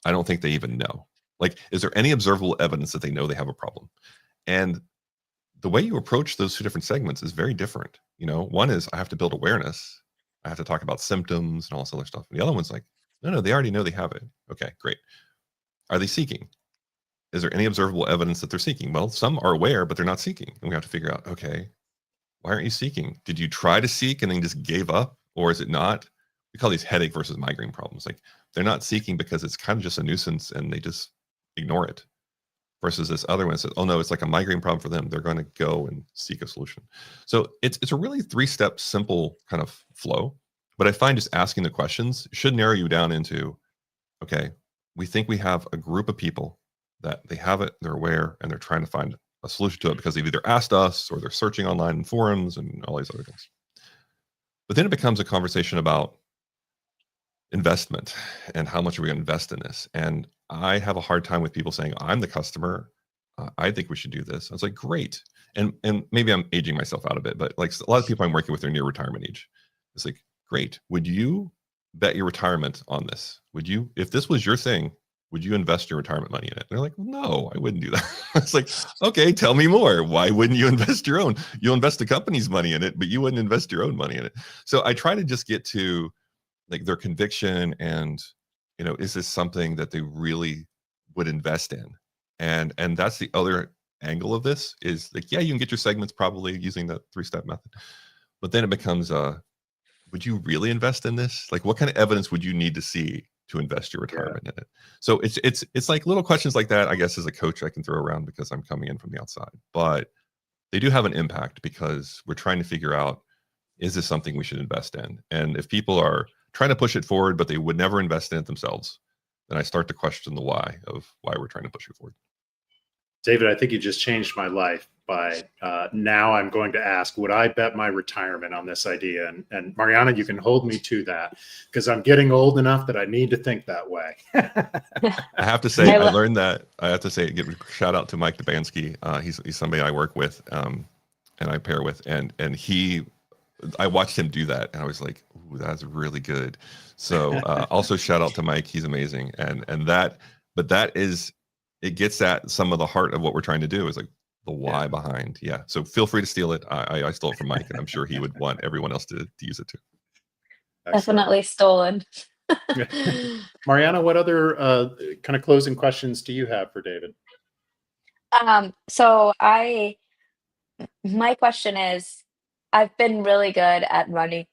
I don't think they even know. Like, is there any observable evidence that they know they have a problem? And the way you approach those two different segments is very different. One is, I have to build awareness. I have to talk about symptoms and all this other stuff. And the other one's like, no, they already know they have it. Okay, great. Are they seeking? Is there any observable evidence that they're seeking? Well, some are aware, but they're not seeking. And we have to figure out, okay, why aren't you seeking? Did you try to seek and then just gave up? Or is it not? We call these headache versus migraine problems. Like, they're not seeking because it's kind of just a nuisance and they just ignore it. Versus this other one says, oh no, it's like a migraine problem for them. They're going to go and seek a solution. So it's a really 3-step simple kind of flow. But I find just asking the questions should narrow you down into, okay, we think we have a group of people that they have it, they're aware, and they're trying to find a solution to it because they've either asked us or they're searching online in forums and all these other things. But then it becomes a conversation about investment and how much are we going to invest in this. And I have a hard time with people saying, I'm the customer, I think we should do this. I was like, great. And maybe I'm aging myself out a bit, but like a lot of people I'm working with are near retirement age. It's like, great. Would you bet your retirement on this? Would you, if this was your thing, would you invest your retirement money in it? And they're like, no, I wouldn't do that. It's like, okay, tell me more. Why wouldn't you invest your own? You'll invest the company's money in it, but you wouldn't invest your own money in it. So I try to just get to like their conviction and, is this something that they really would invest in? And that's the other angle of this is like, yeah, you can get your segments probably using the 3-step method, but then it becomes, would you really invest in this? Like, what kind of evidence would you need to see to invest your retirement in it? So it's like little questions like that, I guess, as a coach I can throw around because I'm coming in from the outside. But they do have an impact because we're trying to figure out, is this something we should invest in? And if people are trying to push it forward, but they would never invest in it themselves, then I start to question the why of why we're trying to push it forward. David, I think you just changed my life by now I'm going to ask, would I bet my retirement on this idea? And Mariana, you can hold me to that because I'm getting old enough that I need to think that way. I have to say, I learned that. I have to say, give a shout out to Mike Dubansky. He's somebody I work with and I pair with. And I watched him do that and I was like, ooh, that's really good. So also shout out to Mike. He's amazing. But that is, it gets at some of the heart of what we're trying to do is like the why behind. Yeah. So feel free to steal it. I stole it from Mike and I'm sure he would want everyone else to use it too. Definitely stolen. Mariana, what other kind of closing questions do you have for David? So my question is, I've been really good at running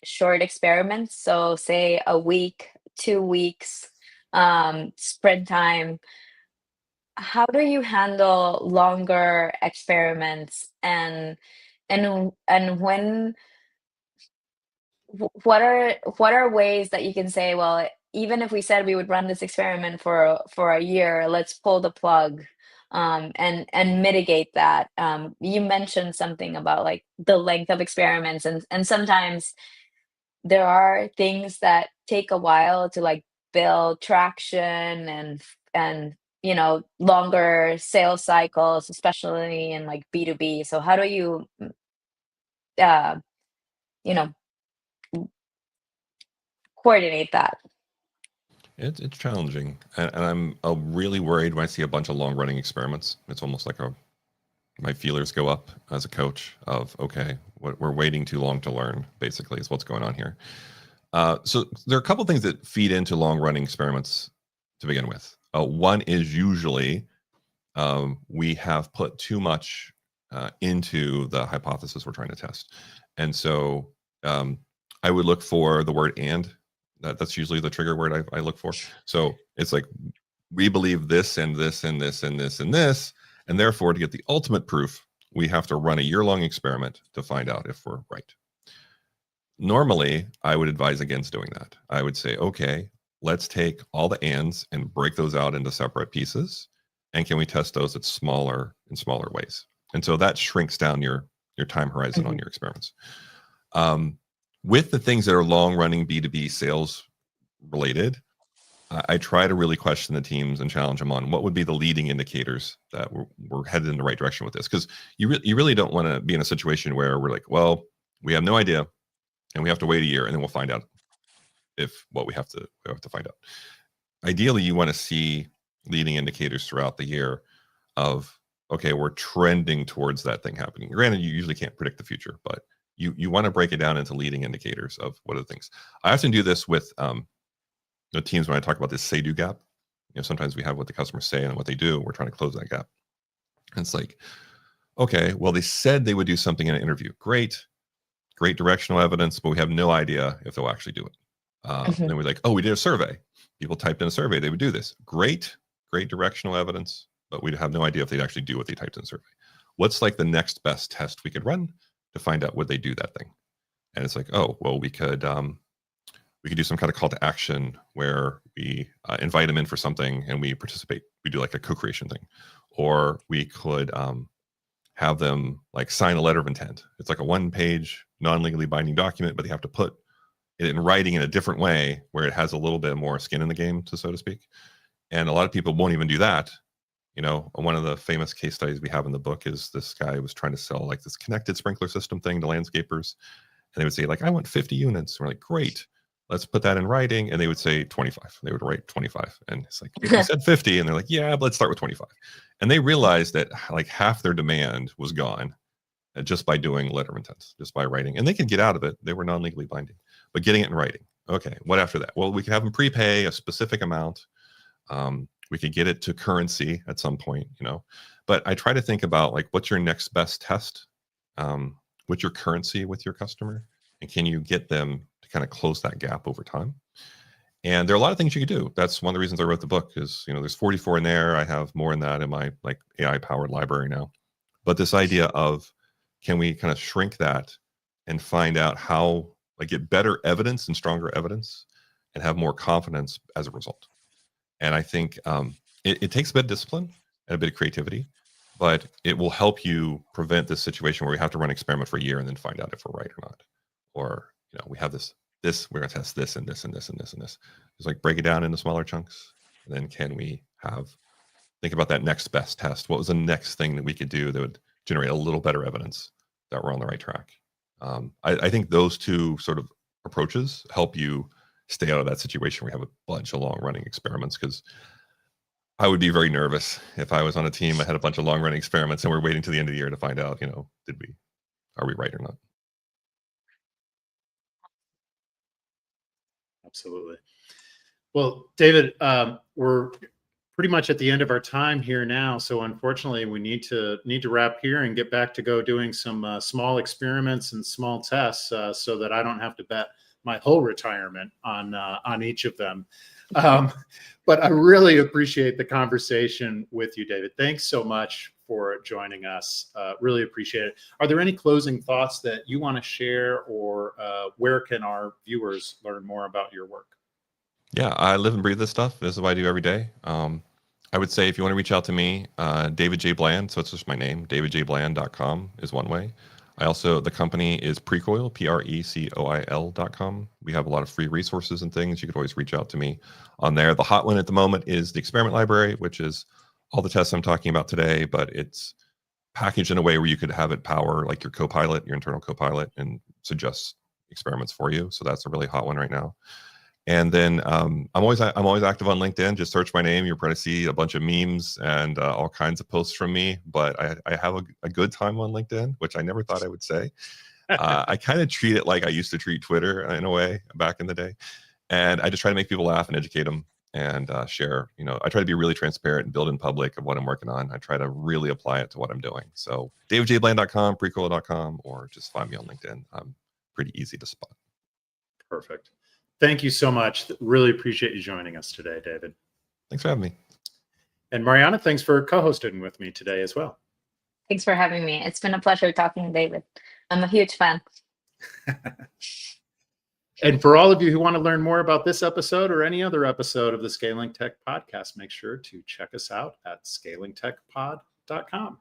short experiments. So say a week, 2 weeks, sprint time. How do you handle longer experiments and when what are ways that you can say, well, even if we said we would run this experiment for a year, let's pull the plug and mitigate that. You mentioned something about like the length of experiments and sometimes there are things that take a while to like build traction and longer sales cycles, especially in like B2B. So how do you uh you know coordinate that? It's challenging, and I'm really worried when I see a bunch of long running experiments. It's almost like my feelers go up as a coach of, okay, we're waiting too long to learn, basically, is what's going on here. So there are a couple things that feed into long running experiments to begin with. One is usually we have put too much into the hypothesis we're trying to test. And so I would look for the word and. That's usually the trigger word I look for. So it's like, we believe this and this and this and this and this. And therefore, to get the ultimate proof, we have to run a year-long experiment to find out if we're right. Normally, I would advise against doing that. I would say, okay, let's take all the ands and break those out into separate pieces. And can we test those in smaller ways? And so that shrinks down your time horizon on your experiments. With the things that are long-running B2B sales related, I try to really question the teams and challenge them on what would be the leading indicators that we're headed in the right direction with this. Because you really don't want to be in a situation where we're like, well, we have no idea, and we have to wait a year, and then we'll find out if what we have to find out. Ideally, you want to see leading indicators throughout the year of, okay, we're trending towards that thing happening. Granted, you usually can't predict the future, but you want to break it down into leading indicators of what are the things. I often do this with the teams when I talk about this say-do gap. Sometimes we have what the customers say and what they do. We're trying to close that gap. And it's like, okay, well, they said they would do something in an interview. Great directional evidence, but we have no idea if they'll actually do it. And then we're like, oh, we did a survey. People typed in a survey. They would do this. Great directional evidence, but we have no idea if they'd actually do what they typed in the survey. What's like the next best test we could run to find out would they do that thing? And it's like, oh, well, we could do some kind of call to action where we invite them in for something and we participate. We do like a co-creation thing, or we could have them like sign a letter of intent. It's like a 1-page non-legally binding document, but they have to put it in writing in a different way where it has a little bit more skin in the game, so to speak. And a lot of people won't even do that. One of the famous case studies we have in the book is this guy was trying to sell like this connected sprinkler system thing to landscapers. And they would say like, I want 50 units. We're like, great, let's put that in writing. And they would say 25. They would write 25. And it's like, you said 50. And they're like, yeah, but let's start with 25. And they realized that like half their demand was gone just by doing letter of intent, just by writing. And they could get out of it. They were non-legally binding, but getting it in writing. Okay, what after that? Well, we could have them prepay a specific amount. We could get it to currency at some point, but I try to think about like, what's your next best test? What's your currency with your customer? And can you get them to kind of close that gap over time? And there are a lot of things you could do. That's one of the reasons I wrote the book is, there's 44 in there. I have more in that in my like AI powered library now, But this idea of, can we kind of shrink that and find out how, like, get better evidence and stronger evidence and have more confidence as a result. And I think it takes a bit of discipline and a bit of creativity, but it will help you prevent this situation where we have to run an experiment for a year and then find out if we're right or not. Or, we have this, we're going to test this and this and this and this and this. Just like break it down into smaller chunks. And then can we think about that next best test? What was the next thing that we could do that would generate a little better evidence that we're on the right track? I think those two sort of approaches help you stay out of that situation where you have a bunch of long running experiments, because I would be very nervous if I was on a team that had a bunch of long running experiments and we're waiting to the end of the year to find out, are we right or not? Absolutely. Well, David, we're pretty much at the end of our time here now. So unfortunately, we need to wrap here and get back to go doing some small experiments and small tests so that I don't have to bet my whole retirement on each of them. But I really appreciate the conversation with you, David. Thanks so much for joining us. Really appreciate it. Are there any closing thoughts that you want to share, or where can our viewers learn more about your work? Yeah, I live and breathe this stuff. This is what I do every day. I would say if you want to reach out to me, David J. Bland, so it's just my name, davidjbland.com is one way. The company is Precoil, Precoil.com. We have a lot of free resources and things. You could always reach out to me on there. The hot one at the moment is the experiment library, which is all the tests I'm talking about today, but it's packaged in a way where you could have it power like your Copilot, your internal Copilot, and suggest experiments for you. So that's a really hot one right now. And then I'm always active on LinkedIn. Just search my name. You're probably see a bunch of memes and all kinds of posts from me. But I have a good time on LinkedIn, which I never thought I would say. I kind of treat it like I used to treat Twitter in a way back in the day. And I just try to make people laugh and educate them and share. I try to be really transparent and build in public of what I'm working on. I try to really apply it to what I'm doing. So davidjbland.com, precoil.com, or just find me on LinkedIn. I'm pretty easy to spot. Perfect. Thank you so much. Really appreciate you joining us today, David. Thanks for having me. And Mariana, thanks for co-hosting with me today as well. Thanks for having me. It's been a pleasure talking to David. I'm a huge fan. And for all of you who want to learn more about this episode or any other episode of the Scaling Tech Podcast, make sure to check us out at scalingtechpod.com.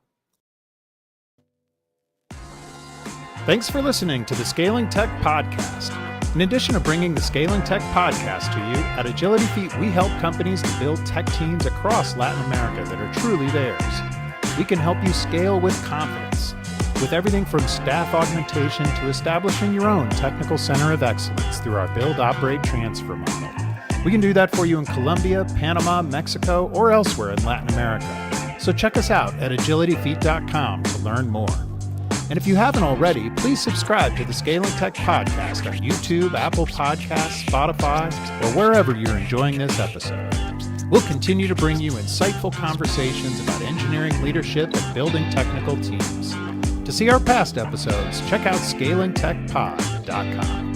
Thanks for listening to the Scaling Tech Podcast. In addition to bringing the Scaling Tech Podcast to you, at Agility Feet, we help companies to build tech teams across Latin America that are truly theirs. We can help you scale with confidence, with everything from staff augmentation to establishing your own technical center of excellence through our Build, Operate, Transfer model. We can do that for you in Colombia, Panama, Mexico, or elsewhere in Latin America. So check us out at agilityfeet.com to learn more. And if you haven't already, please subscribe to the Scaling Tech Podcast on YouTube, Apple Podcasts, Spotify, or wherever you're enjoying this episode. We'll continue to bring you insightful conversations about engineering leadership and building technical teams. To see our past episodes, check out scalingtechpod.com.